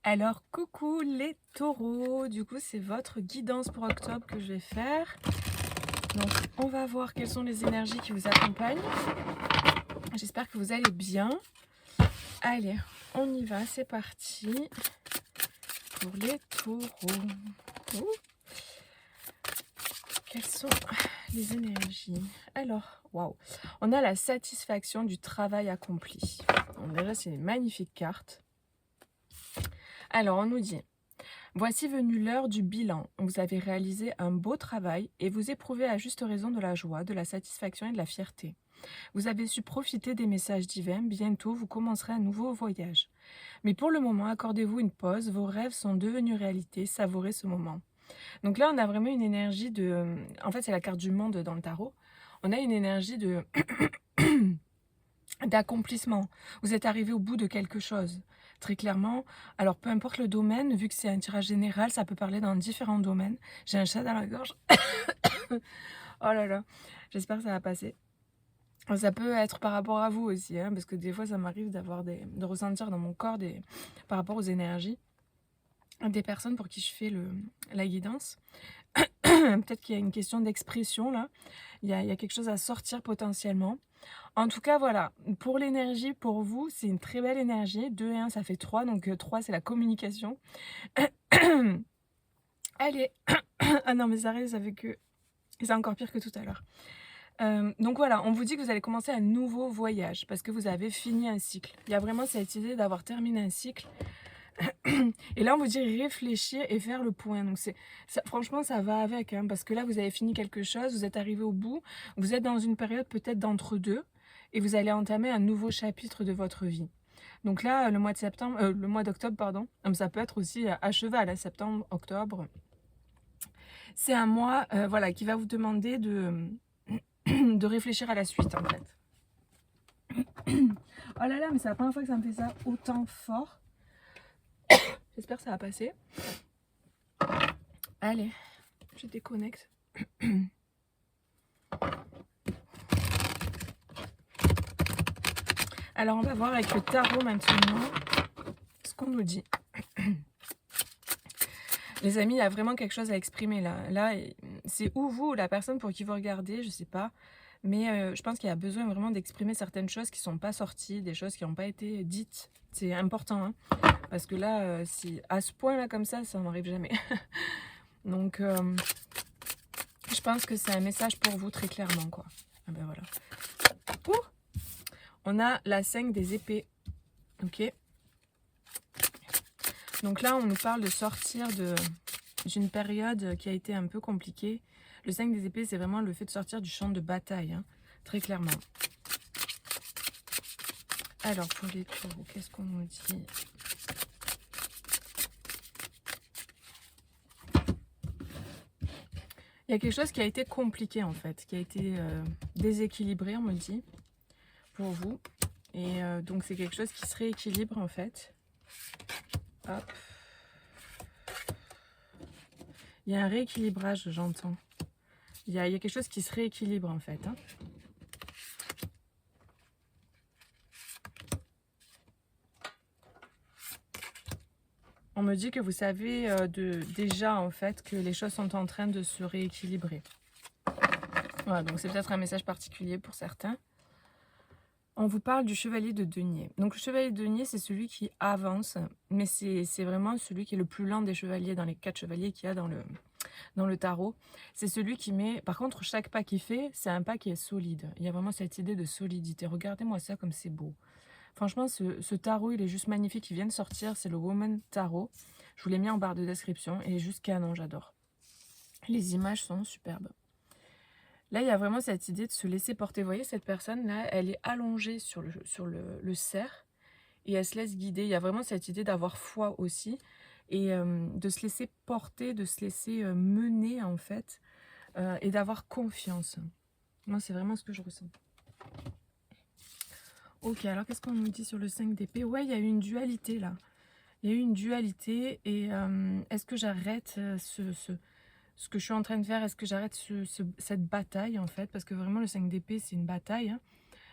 Alors, coucou les taureaux, du coup c'est votre guidance pour octobre que je vais faire. Donc on va voir quelles sont les énergies qui vous accompagnent. J'espère que vous allez bien. Allez, on y va, c'est parti pour les taureaux. Ouh. Quelles sont les énergies? Alors, waouh, on a la satisfaction du travail accompli. Donc déjà c'est une magnifique carte. Alors on nous dit: voici venue l'heure du bilan. Vous avez réalisé un beau travail et vous éprouvez à juste raison de la joie, de la satisfaction et de la fierté. Vous avez su profiter des messages divins. Bientôt, vous commencerez un nouveau voyage. Mais pour le moment, accordez-vous une pause. Vos rêves sont devenus réalité. Savourez ce moment. Donc là, on a vraiment une énergie de... En fait, c'est la carte du monde dans le tarot. On a une énergie de... d'accomplissement. Vous êtes arrivé au bout de quelque chose, très clairement. Alors, peu importe le domaine, vu que c'est un tirage général, ça peut parler dans différents domaines. J'ai un chat dans la gorge. Oh là là, j'espère que ça va passer. Ça peut être par rapport à vous aussi, hein, parce que des fois, ça m'arrive de ressentir dans mon corps par rapport aux énergies des personnes pour qui je fais la guidance. Peut-être qu'il y a une question d'expression là. Il y a quelque chose à sortir potentiellement. En tout cas, voilà, pour l'énergie, pour vous, c'est une très belle énergie. 2 et 1, ça fait 3, donc 3, c'est la communication. Allez, ah non, mais ça reste avec que... C'est encore pire que tout à l'heure. Donc voilà, on vous dit que vous allez commencer un nouveau voyage parce que vous avez fini un cycle. Il y a vraiment cette idée d'avoir terminé un cycle. Et là, on vous dit réfléchir et faire le point. Donc franchement, ça va avec, hein, parce que là, vous avez fini quelque chose, vous êtes arrivé au bout, vous êtes dans une période peut-être d'entre-deux, et vous allez entamer un nouveau chapitre de votre vie. Donc là, le mois d'octobre, pardon, ça peut être aussi à cheval, hein, septembre, octobre. C'est un mois, voilà, qui va vous demander de réfléchir à la suite, en fait. Oh là là, mais c'est la première fois que ça me fait ça autant fort. J'espère que ça va passer. Allez, je déconnecte. Alors, on va voir avec le tarot maintenant ce qu'on nous dit. Les amis, il y a vraiment quelque chose à exprimer là. Là, c'est ou vous ou la personne pour qui vous regardez, je sais pas. Mais je pense qu'il y a besoin vraiment d'exprimer certaines choses qui ne sont pas sorties, des choses qui n'ont pas été dites. C'est important, hein, parce que là, si à ce point-là comme ça n'arrive jamais. Donc, je pense que c'est un message pour vous très clairement, quoi. Ah ben voilà. Ouh, on a la 5 des épées. Ok. Donc là, on nous parle de sortir d'une période qui a été un peu compliquée. Le 5 des épées, c'est vraiment le fait de sortir du champ de bataille, hein, très clairement. Alors, pour les taureaux, qu'est-ce qu'on nous dit? Il y a quelque chose qui a été compliqué, en fait, qui a été déséquilibré, on me dit, pour vous. Et donc, c'est quelque chose qui se rééquilibre, en fait. Hop. Il y a un rééquilibrage, j'entends. Il y a quelque chose qui se rééquilibre, en fait, hein. On me dit que vous savez déjà en fait que les choses sont en train de se rééquilibrer. Voilà, donc c'est peut-être un message particulier pour certains. On vous parle du chevalier de denier. Donc le chevalier de denier, c'est celui qui avance, mais c'est vraiment celui qui est le plus lent des chevaliers, dans les 4 chevaliers qu'il y a dans le tarot. C'est celui qui met... Par contre, chaque pas qu'il fait, c'est un pas qui est solide. Il y a vraiment cette idée de solidité. Regardez-moi ça comme c'est beau. Franchement, ce tarot, il est juste magnifique. Il vient de sortir. C'est le Woman Tarot. Je vous l'ai mis en barre de description. Il est juste canon, j'adore. Les images sont superbes. Là, il y a vraiment cette idée de se laisser porter. Vous voyez, cette personne-là, elle est allongée sur le cerf et elle se laisse guider. Il y a vraiment cette idée d'avoir foi aussi et de se laisser porter, de se laisser mener, en fait, et d'avoir confiance. Moi, c'est vraiment ce que je ressens. Ok, alors qu'est-ce qu'on nous dit sur le 5 d'épée? Ouais, il y a eu une dualité là. Il y a eu une dualité et est-ce que j'arrête ce que je suis en train de faire? Est-ce que j'arrête cette bataille en fait? Parce que vraiment le 5 d'épée c'est une bataille, hein.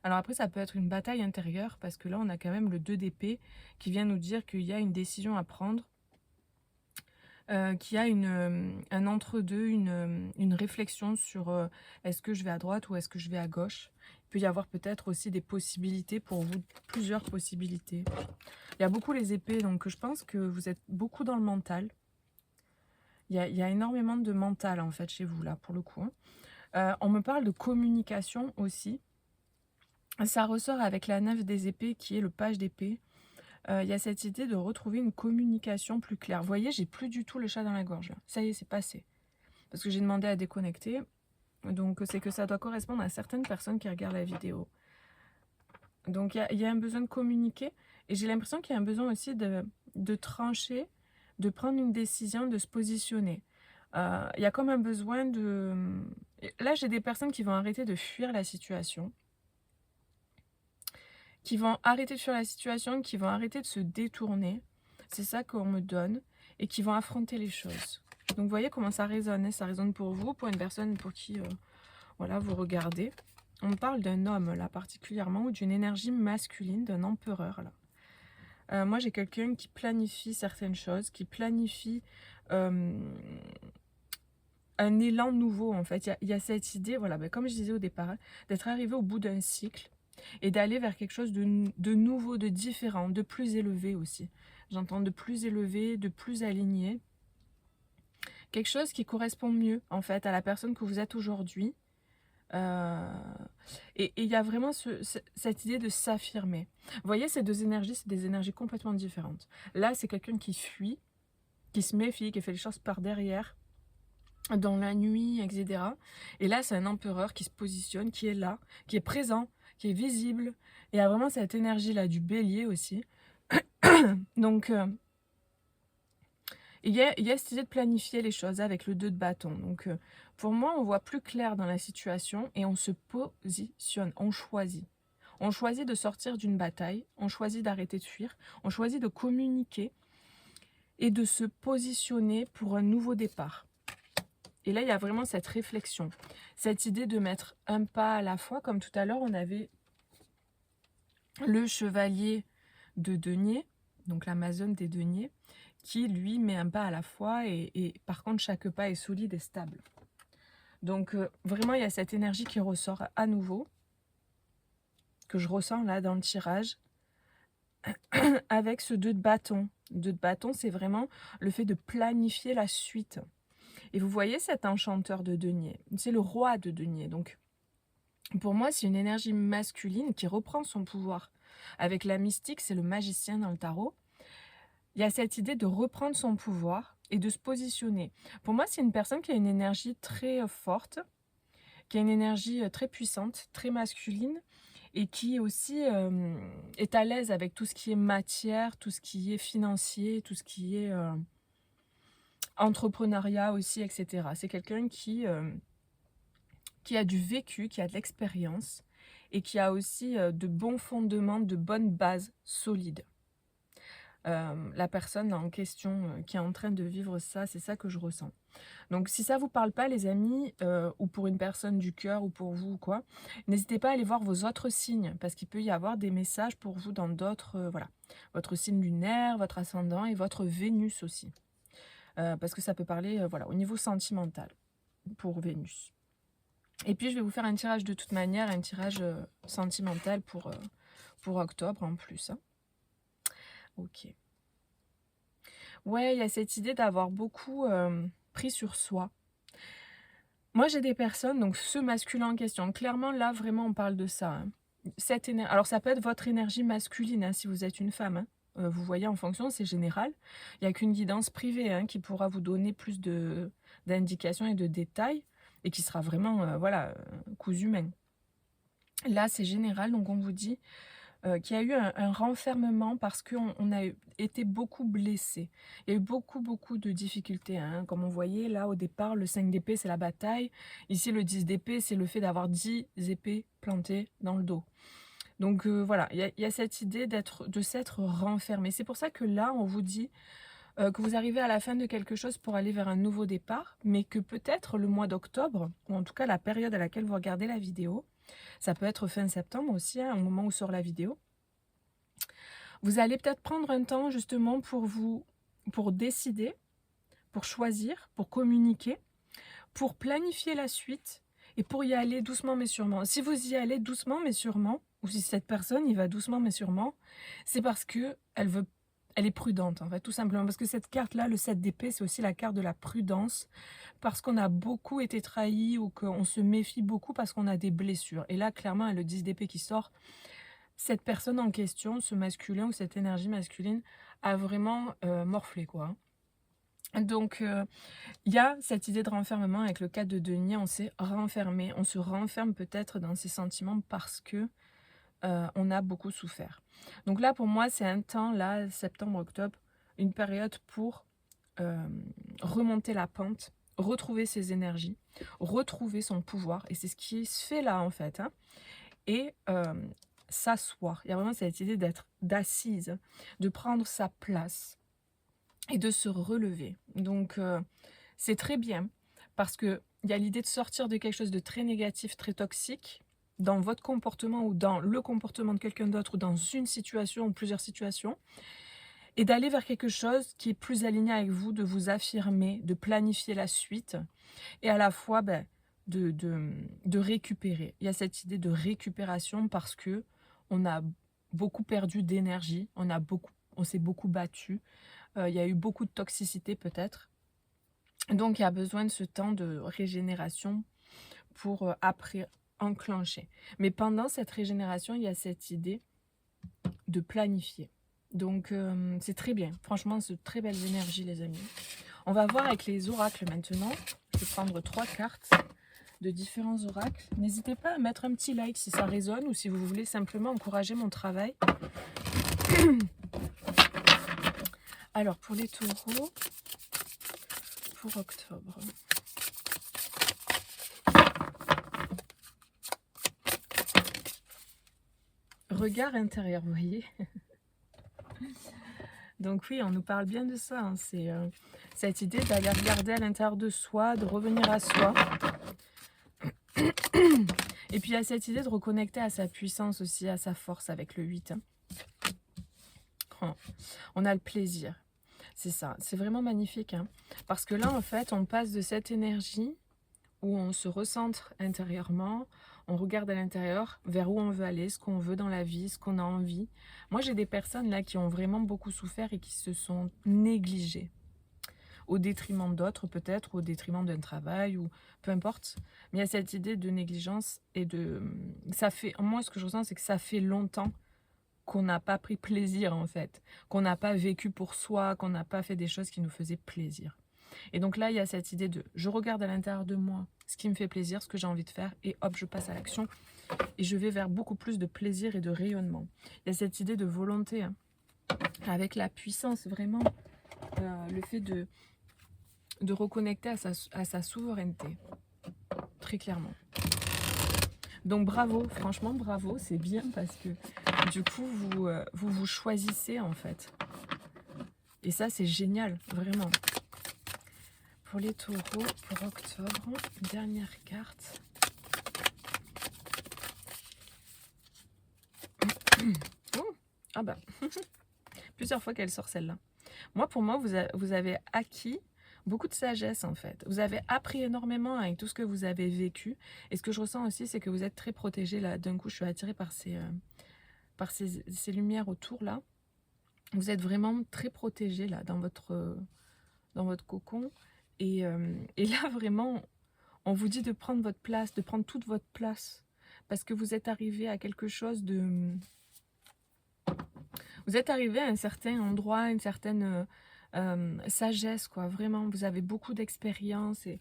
Alors après, ça peut être une bataille intérieure, parce que là, on a quand même le 2 d'épée qui vient nous dire qu'il y a une décision à prendre, qu'il y a un entre-deux, une réflexion sur est-ce que je vais à droite ou est-ce que je vais à gauche. Il peut y avoir peut-être aussi des possibilités pour vous, plusieurs possibilités. Il y a beaucoup les épées, donc je pense que vous êtes beaucoup dans le mental. Il y a énormément de mental en fait chez vous là, pour le coup. On me parle de communication aussi. Ça ressort avec la 9 des épées qui est le page d'épée. Il y a cette idée de retrouver une communication plus claire. Vous voyez, j'ai plus du tout le chat dans la gorge là. Ça y est, c'est passé. Parce que j'ai demandé à déconnecter. Donc c'est que ça doit correspondre à certaines personnes qui regardent la vidéo. Donc il y a un besoin de communiquer. Et j'ai l'impression qu'il y a un besoin aussi de trancher, de prendre une décision, de se positionner. Il y a comme un besoin de... Là, j'ai des personnes qui vont arrêter de fuir la situation, qui vont arrêter de fuir la situation, qui vont arrêter de se détourner. C'est ça qu'on me donne. Et qui vont affronter les choses. Donc vous voyez comment ça résonne. Hein, ça résonne pour vous, pour une personne pour qui voilà, vous regardez. On me parle d'un homme là particulièrement, ou d'une énergie masculine, d'un empereur là. Moi j'ai quelqu'un qui planifie certaines choses, qui planifie un élan nouveau en fait. Il y a cette idée, voilà, ben, comme je disais au départ, hein, d'être arrivé au bout d'un cycle et d'aller vers quelque chose de nouveau, de différent, de plus élevé aussi. J'entends de plus élevé, de plus aligné. Quelque chose qui correspond mieux en fait à la personne que vous êtes aujourd'hui. Et il y a vraiment cette idée de s'affirmer. Vous voyez, ces deux énergies, c'est des énergies complètement différentes. Là, c'est quelqu'un qui fuit, qui se méfie, qui fait les choses par derrière, dans la nuit, etc. Et là, c'est un empereur qui se positionne, qui est là, qui est présent, qui est visible. Et il y a vraiment cette énergie-là du bélier aussi. Donc, il y a cette idée de planifier les choses avec le 2 de bâton. Donc, pour moi, on voit plus clair dans la situation et on se positionne, on choisit. On choisit de sortir d'une bataille, on choisit d'arrêter de fuir, on choisit de communiquer et de se positionner pour un nouveau départ. Et là, il y a vraiment cette réflexion, cette idée de mettre un pas à la fois. Comme tout à l'heure, on avait le chevalier de denier, donc l'Amazone des deniers, qui lui met un pas à la fois et par contre chaque pas est solide et stable. Donc vraiment il y a cette énergie qui ressort à nouveau, que je ressens là dans le tirage, avec ce 2 de bâton. 2 de bâton, c'est vraiment le fait de planifier la suite. Et vous voyez cet enchanteur de denier, c'est le roi de denier. Donc pour moi c'est une énergie masculine qui reprend son pouvoir. Avec la mystique, c'est le magicien dans le tarot. Il y a cette idée de reprendre son pouvoir et de se positionner. Pour moi, c'est une personne qui a une énergie très forte, qui a une énergie très puissante, très masculine, et qui aussi est à l'aise avec tout ce qui est matière, tout ce qui est financier, tout ce qui est entrepreneuriat aussi, etc. C'est quelqu'un qui a du vécu, qui a de l'expérience, et qui a aussi de bons fondements, de bonnes bases solides. La personne en question qui est en train de vivre ça, c'est ça que je ressens. Donc si ça vous parle pas les amis, ou pour une personne du cœur ou pour vous ou quoi, n'hésitez pas à aller voir vos autres signes, parce qu'il peut y avoir des messages pour vous dans d'autres, voilà, votre signe lunaire, votre ascendant et votre Vénus aussi. Parce que ça peut parler voilà, au niveau sentimental pour Vénus. Et puis je vais vous faire un tirage de toute manière, un tirage sentimental pour octobre en plus. Hein. Ok. Ouais, il y a cette idée d'avoir beaucoup pris sur soi. Moi, j'ai des personnes, donc ce masculin en question, clairement, là, vraiment, on parle de ça. Hein. Alors, ça peut être votre énergie masculine, hein, si vous êtes une femme. Hein. Vous voyez, en fonction, c'est général. Il n'y a qu'une guidance privée hein, qui pourra vous donner plus d'indications et de détails, et qui sera vraiment, voilà, cousu main. Là, c'est général, donc on vous dit qu'il y a eu un renfermement parce qu'on a été beaucoup blessé. Il y a eu beaucoup de difficultés. Hein. Comme on voyait là au départ, le 5 d'épée c'est la bataille. Ici le 10 d'épée c'est le fait d'avoir 10 épées plantées dans le dos. Donc voilà, il y a cette idée de s'être renfermé. C'est pour ça que là on vous dit que vous arrivez à la fin de quelque chose pour aller vers un nouveau départ, mais que peut-être le mois d'octobre, ou en tout cas la période à laquelle vous regardez la vidéo, Ça peut être fin septembre aussi, hein, au moment où sort la vidéo. Vous allez peut-être prendre un temps justement pour décider, pour choisir, pour communiquer, pour planifier la suite et pour y aller doucement mais sûrement. Si vous y allez doucement mais sûrement, ou si cette personne y va doucement mais sûrement, c'est parce que elle est prudente en fait, tout simplement. Parce que cette carte-là, le 7 d'épée, c'est aussi la carte de la prudence, parce qu'on a beaucoup été trahi ou qu'on se méfie beaucoup parce qu'on a des blessures. Et là, clairement, elle a le 10 d'épée qui sort. Cette personne en question, ce masculin ou cette énergie masculine, a vraiment morflé, quoi. Donc, il y a cette idée de renfermement avec le 4 de denier, on s'est renfermé, on se renferme peut-être dans ses sentiments parce que on a beaucoup souffert. Donc là, pour moi, c'est un temps, là, septembre-octobre, une période pour remonter la pente, retrouver ses énergies, retrouver son pouvoir, et c'est ce qui se fait là, en fait, hein, et s'asseoir. Il y a vraiment cette idée d'être d'assise, de prendre sa place, et de se relever. Donc, c'est très bien, parce qu'il y a l'idée de sortir de quelque chose de très négatif, très toxique, dans votre comportement ou dans le comportement de quelqu'un d'autre ou dans une situation ou plusieurs situations, et d'aller vers quelque chose qui est plus aligné avec vous, de vous affirmer, de planifier la suite, et à la fois de récupérer. Il y a cette idée de récupération parce que on a beaucoup perdu d'énergie, on s'est beaucoup battu, il y a eu beaucoup de toxicité peut-être. Donc il y a besoin de ce temps de régénération pour après enclencher. Mais pendant cette régénération, il y a cette idée de planifier. Donc c'est très bien. Franchement, c'est de très belles énergies, les amis. On va voir avec les oracles maintenant. Je vais prendre 3 cartes de différents oracles. N'hésitez pas à mettre un petit like si ça résonne ou si vous voulez simplement encourager mon travail. Alors, pour les taureaux, pour octobre. Regard intérieur, vous voyez. Donc oui, on nous parle bien de ça. Hein. C'est cette idée d'aller regarder à l'intérieur de soi, de revenir à soi. Et puis il y a cette idée de reconnecter à sa puissance aussi, à sa force avec le 8. Hein. Oh, on a le plaisir. C'est ça. C'est vraiment magnifique. Hein. Parce que là, en fait, on passe de cette énergie où on se recentre intérieurement, on regarde à l'intérieur vers où on veut aller, ce qu'on veut dans la vie, ce qu'on a envie. Moi, j'ai des personnes là qui ont vraiment beaucoup souffert et qui se sont négligées, au détriment d'autres peut-être, au détriment d'un travail, ou peu importe. Mais il y a cette idée de négligence et de... ça fait, moi, ce que je ressens, c'est que ça fait longtemps qu'on n'a pas pris plaisir en fait, qu'on n'a pas vécu pour soi, qu'on n'a pas fait des choses qui nous faisaient plaisir. Et donc là, il y a cette idée de je regarde à l'intérieur de moi ce qui me fait plaisir, ce que j'ai envie de faire, et hop, je passe à l'action. Et je vais vers beaucoup plus de plaisir et de rayonnement. Il y a cette idée de volonté, hein, avec la puissance, vraiment, le fait de reconnecter à sa souveraineté, très clairement. Donc bravo, franchement bravo, c'est bien parce que du coup, vous choisissez en fait. Et ça, c'est génial, vraiment. Pour les taureaux, pour octobre, dernière carte. Oh, ah bah, plusieurs fois qu'elle sort celle-là. Moi, pour moi, vous avez acquis beaucoup de sagesse en fait. Vous avez appris énormément avec tout ce que vous avez vécu. Et ce que je ressens aussi, c'est que vous êtes très protégé là. D'un coup, je suis attirée par ces lumières autour là. Vous êtes vraiment très protégé là dans votre cocon. Et là, vraiment, on vous dit de prendre votre place, de prendre toute votre place. Parce que vous êtes arrivé à quelque chose de... Vous êtes arrivé à un certain endroit, une certaine sagesse, quoi. Vraiment, vous avez beaucoup d'expérience. Et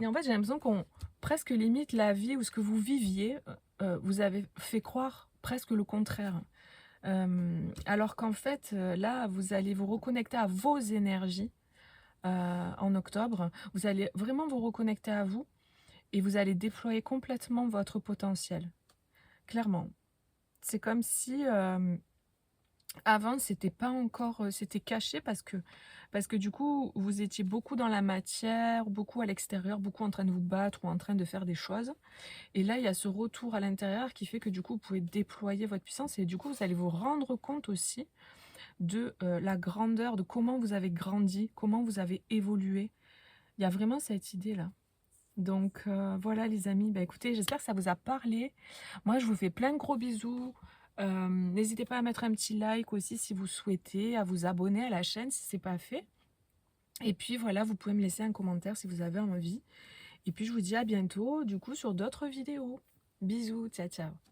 en fait, j'ai l'impression qu'on... Presque limite la vie ou ce que vous viviez, vous avez fait croire presque le contraire. Alors qu'en fait, là, vous allez vous reconnecter à vos énergies en octobre. Vous allez vraiment vous reconnecter à vous et vous allez déployer complètement votre potentiel. Clairement. C'est comme si Avant, c'était pas encore, c'était caché parce que du coup, vous étiez beaucoup dans la matière, beaucoup à l'extérieur, beaucoup en train de vous battre ou en train de faire des choses. Et là, il y a ce retour à l'intérieur qui fait que du coup, vous pouvez déployer votre puissance et du coup, vous allez vous rendre compte aussi de, la grandeur, de comment vous avez grandi, comment vous avez évolué. Il y a vraiment cette idée-là. Donc voilà les amis, bah, écoutez, j'espère que ça vous a parlé. Moi, je vous fais plein de gros bisous. N'hésitez pas à mettre un petit like aussi si vous souhaitez, à vous abonner à la chaîne si ce n'est pas fait. Et puis voilà, vous pouvez me laisser un commentaire si vous avez envie. Et puis je vous dis à bientôt, du coup, sur d'autres vidéos. Bisous, ciao ciao.